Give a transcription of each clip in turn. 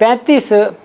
35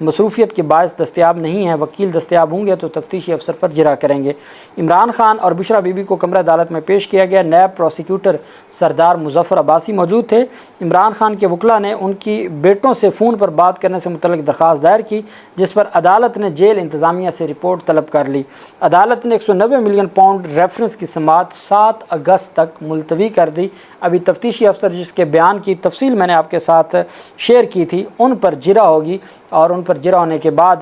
مصروفیت کے باعث دستیاب نہیں ہیں، وکیل دستیاب ہوں گے تو تفتیشی افسر پر جرا کریں گے۔ عمران خان اور بشرا بی بی کو کمرہ عدالت میں پیش کیا گیا۔ نیب پروسیکیوٹر سردار مظفر عباسی موجود تھے۔ عمران خان کے وکلاء نے ان کی بیٹوں سے فون پر بات کرنے سے متعلق درخواست دائر کی، جس پر عدالت نے جیل انتظامیہ سے رپورٹ طلب کر لی۔ عدالت نے 190 ملین پاؤنڈ ریفرنس کی سماعت 7 اگست تک ملتوی کر دی۔ ابھی تفتیشی افسر جس کے بیان کی تفصیل میں نے آپ کے ساتھ شیئر کی تھی ان پر جرا ہوگی، اور ان پر جرا ہونے کے بعد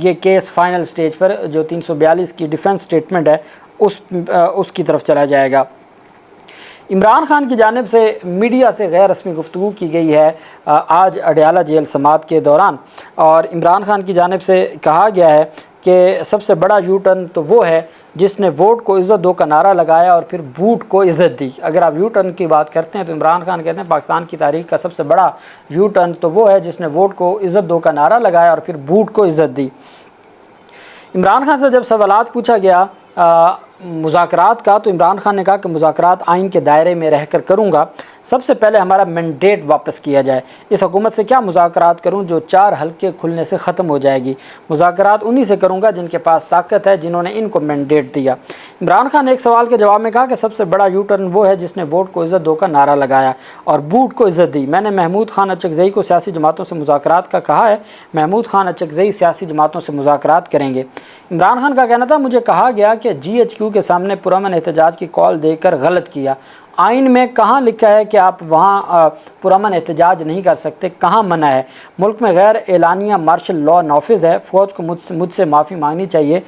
یہ کیس فائنل سٹیج پر جو 342 کی ڈیفنس سٹیٹمنٹ ہے اس کی طرف چلا جائے گا۔ عمران خان کی جانب سے میڈیا سے غیر رسمی گفتگو کی گئی ہے آج اڈیالہ جیل سماعت کے دوران، اور عمران خان کی جانب سے کہا گیا ہے کہ سب سے بڑا یو ٹرن تو وہ ہے جس نے ووٹ کو عزت دو کا نعرہ لگایا اور پھر بوٹ کو عزت دی۔ اگر آپ یو ٹرن کی بات کرتے ہیں تو عمران خان کہتے ہیں پاکستان کی تاریخ کا سب سے بڑا یو ٹرن تو وہ ہے جس نے ووٹ کو عزت دو کا نعرہ لگایا اور پھر بوٹ کو عزت دی۔ عمران خان سے جب سوالات پوچھا گیا مذاکرات کا، تو عمران خان نے کہا کہ مذاکرات آئین کے دائرے میں رہ کر کروں گا، سب سے پہلے ہمارا مینڈیٹ واپس کیا جائے۔ اس حکومت سے کیا مذاکرات کروں جو 4 حلقے کھلنے سے ختم ہو جائے گی، مذاکرات انہی سے کروں گا جن کے پاس طاقت ہے، جنہوں نے ان کو مینڈیٹ دیا۔ عمران خان نے ایک سوال کے جواب میں کہا کہ سب سے بڑا یو ٹرن وہ ہے جس نے ووٹ کو عزت دو کا نعرہ لگایا اور بوٹ کو عزت دی۔ میں نے محمود خان اچکزئی کو سیاسی جماعتوں سے مذاکرات کا کہا ہے، محمود خان اچکزئی سیاسی جماعتوں سے مذاکرات کریں گے۔ عمران خان کا کہنا تھا مجھے کہا گیا کہ GHQ کے سامنے پرامن احتجاج کی کال دے کر غلط کیا۔ آئین میں کہاں لکھا ہے کہ آپ وہاں پرامن احتجاج نہیں کر سکتے، کہاں منع ہے؟ ملک میں غیر اعلانیہ مارشل لاء نافذ ہے، فوج کو مجھ سے معافی مانگنی چاہیے،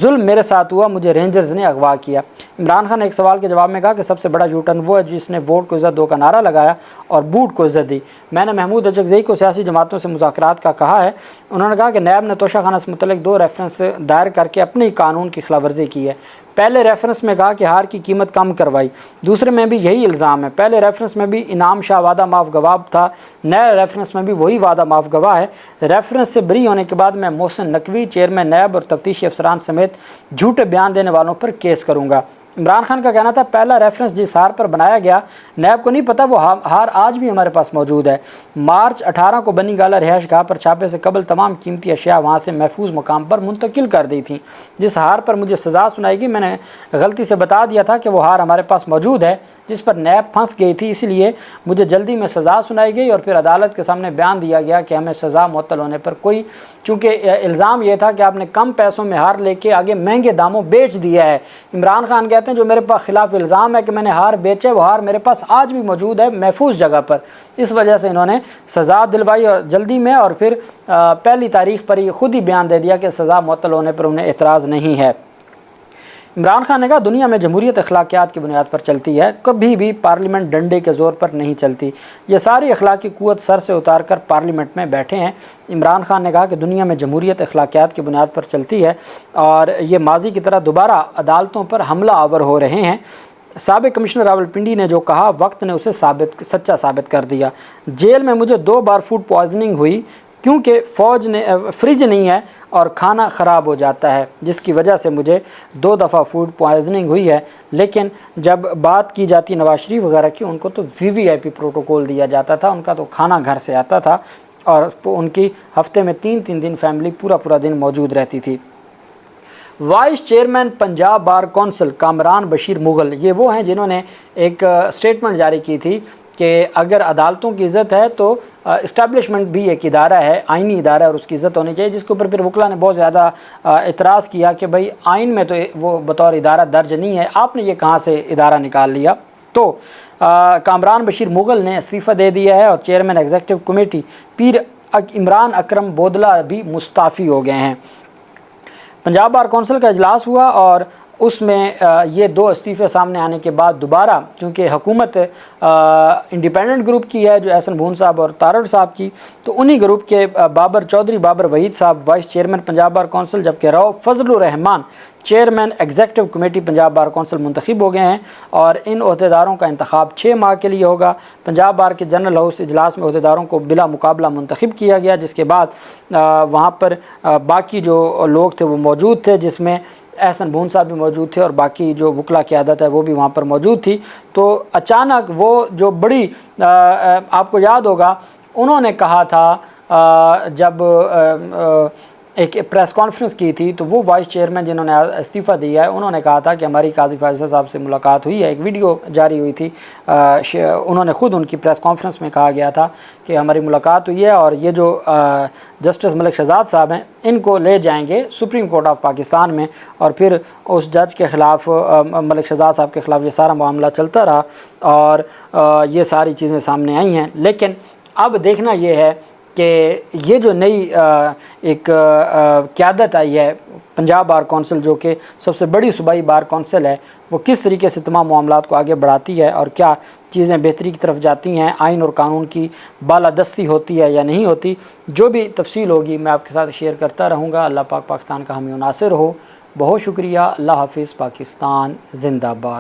ظلم میرے ساتھ ہوا، مجھے رینجرز نے اغوا کیا۔ عمران خان نے ایک سوال کے جواب میں کہا کہ سب سے بڑا یو ٹرن وہ ہے جس نے ووٹ کو عزت دو کا نعرہ لگایا اور بوٹ کو عزت دی۔ میں نے محمود اچکزئی کو سیاسی جماعتوں سے مذاکرات کا کہا ہے۔ انہوں نے کہا کہ نیب نے توشہ خانہ سے متعلق 2 ریفرنس دائر کر کے اپنے قانون کی خلاف ورزی کی ہے۔ پہلے ریفرنس میں کہا کہ ہار کی قیمت کم کروائی، دوسرے میں بھی یہی الزام ہے۔ پہلے ریفرنس میں بھی انعام شاہ وعدہ معاف گواہ تھا، نئے ریفرنس میں بھی وہی وعدہ معاف گواہ ہے۔ ریفرنس سے بری ہونے کے بعد میں محسن نقوی، چیئرمین نیب اور تفتیشی افسران سمیت جھوٹے بیان دینے والوں پر کیس کروں گا۔ عمران خان کا کہنا تھا پہلا ریفرنس جس ہار پر بنایا گیا نیب کو نہیں پتہ وہ ہار آج بھی ہمارے پاس موجود ہے۔ مارچ 18 کو بنی گالہ رہائش گاہ پر چھاپے سے قبل تمام قیمتی اشیاء وہاں سے محفوظ مقام پر منتقل کر دی تھیں۔ جس ہار پر مجھے سزا سنائی گئی میں نے غلطی سے بتا دیا تھا کہ وہ ہار ہمارے پاس موجود ہے، جس پر نیب پھنس گئی تھی، اس لیے مجھے جلدی میں سزا سنائی گئی اور پھر عدالت کے سامنے بیان دیا گیا کہ ہمیں سزا معطل ہونے پر کوئی، چونکہ الزام یہ تھا کہ آپ نے کم پیسوں میں ہار لے کے آگے مہنگے داموں بیچ دیا ہے۔ عمران خان کہتے ہیں جو میرے پاس خلاف الزام ہے کہ میں نے ہار بیچے، وہ ہار میرے پاس آج بھی موجود ہے محفوظ جگہ پر، اس وجہ سے انہوں نے سزا دلوائی اور جلدی میں، اور پھر پہلی تاریخ پر ہی خود ہی بیان دے دیا کہ سزا معطل ہونے پر انہیں اعتراض نہیں ہے۔ عمران خان نے کہا دنیا میں جمہوریت اخلاقیات کی بنیاد پر چلتی ہے، کبھی بھی پارلیمنٹ ڈنڈے کے زور پر نہیں چلتی، یہ ساری اخلاقی قوت سر سے اتار کر پارلیمنٹ میں بیٹھے ہیں۔ عمران خان نے کہا کہ دنیا میں جمہوریت اخلاقیات کی بنیاد پر چلتی ہے اور یہ ماضی کی طرح دوبارہ عدالتوں پر حملہ آور ہو رہے ہیں۔ سابق کمشنر راولپنڈی نے جو کہا وقت نے اسے سچا ثابت کر دیا۔ جیل میں مجھے 2 بار فوڈ پوائزننگ ہوئی کیونکہ فریج نہیں ہے اور کھانا خراب ہو جاتا ہے، جس کی وجہ سے مجھے 2 دفعہ فوڈ پوائزننگ ہوئی ہے۔ لیکن جب بات کی جاتی نواز شریف وغیرہ کی، ان کو تو VIP پروٹوکول دیا جاتا تھا، ان کا تو کھانا گھر سے آتا تھا اور ان کی ہفتے میں 3 دن فیملی پورا دن موجود رہتی تھی۔ Voice chairman Punjab bar council Kamran Bashir Mughal, یہ وہ ہیں جنہوں نے ایک سٹیٹمنٹ جاری کی تھی کہ اگر عدالتوں کی عزت ہے تو اسٹیبلشمنٹ بھی ایک ادارہ ہے، آئینی ادارہ ہے اور اس کی عزت ہونی چاہیے، جس کے اوپر پھر وکلا نے بہت زیادہ اعتراض کیا کہ بھائی آئین میں تو وہ بطور ادارہ درج نہیں ہے، آپ نے یہ کہاں سے ادارہ نکال لیا؟ تو کامران بشیر مغل نے استعفیٰ دے دیا ہے اور چیئرمین ایگزیکٹو کمیٹی پیر عمران اکرم بودلہ بھی مستعفی ہو گئے ہیں۔ پنجاب بار کونسل کا اجلاس ہوا اور اس میں یہ 2 استعفے سامنے آنے کے بعد دوبارہ، چونکہ حکومت انڈیپینڈنٹ گروپ کی ہے جو احسن بھون صاحب اور تارڑ صاحب کی، تو انہی گروپ کے Chaudhry Babar Waheed Sahab vice chairman Punjab bar council, جبکہ Rauf Fazal ur Rehman chairman executive committee Punjab bar council منتخب ہو گئے ہیں اور ان عہدیداروں کا انتخاب 6 ماہ کے لیے ہوگا۔ پنجاب بار کے جنرل ہاؤس اجلاس میں عہدیداروں کو بلا مقابلہ منتخب کیا گیا، جس کے بعد وہاں پر باقی جو لوگ تھے وہ موجود تھے، جس میں احسن بھون صاحب بھی موجود تھے اور باقی جو وکلا قیادت ہے وہ بھی وہاں پر موجود تھی۔ تو اچانک وہ جو بڑی آپ کو یاد ہوگا انہوں نے کہا تھا جب ایک پریس کانفرنس کی تھی تو وہ وائس چیئرمین جنہوں نے استعفیٰ دیا ہے انہوں نے کہا تھا کہ ہماری قاضی فائز صاحب سے ملاقات ہوئی ہے، ایک ویڈیو جاری ہوئی تھی، انہوں نے خود ان کی پریس کانفرنس میں کہا گیا تھا کہ ہماری ملاقات ہوئی ہے اور یہ جو جسٹس ملک شہزاد صاحب ہیں ان کو لے جائیں گے سپریم کورٹ آف پاکستان میں، اور پھر اس جج کے خلاف ملک شہزاد صاحب کے خلاف یہ سارا معاملہ چلتا رہا اور یہ ساری چیزیں سامنے آئی ہیں۔ لیکن اب دیکھنا یہ ہے کہ یہ جو نئی ایک قیادت آئی ہے پنجاب بار کونسل، جو کہ سب سے بڑی صوبائی بار کونسل ہے، وہ کس طریقے سے تمام معاملات کو آگے بڑھاتی ہے اور کیا چیزیں بہتری کی طرف جاتی ہیں، آئین اور قانون کی بالادستی ہوتی ہے یا نہیں ہوتی، جو بھی تفصیل ہوگی میں آپ کے ساتھ شیئر کرتا رہوں گا۔ اللہ پاک پاکستان کا حامی و ناصر ہو۔ بہت شکریہ۔ اللہ حافظ۔ پاکستان زندہ باد۔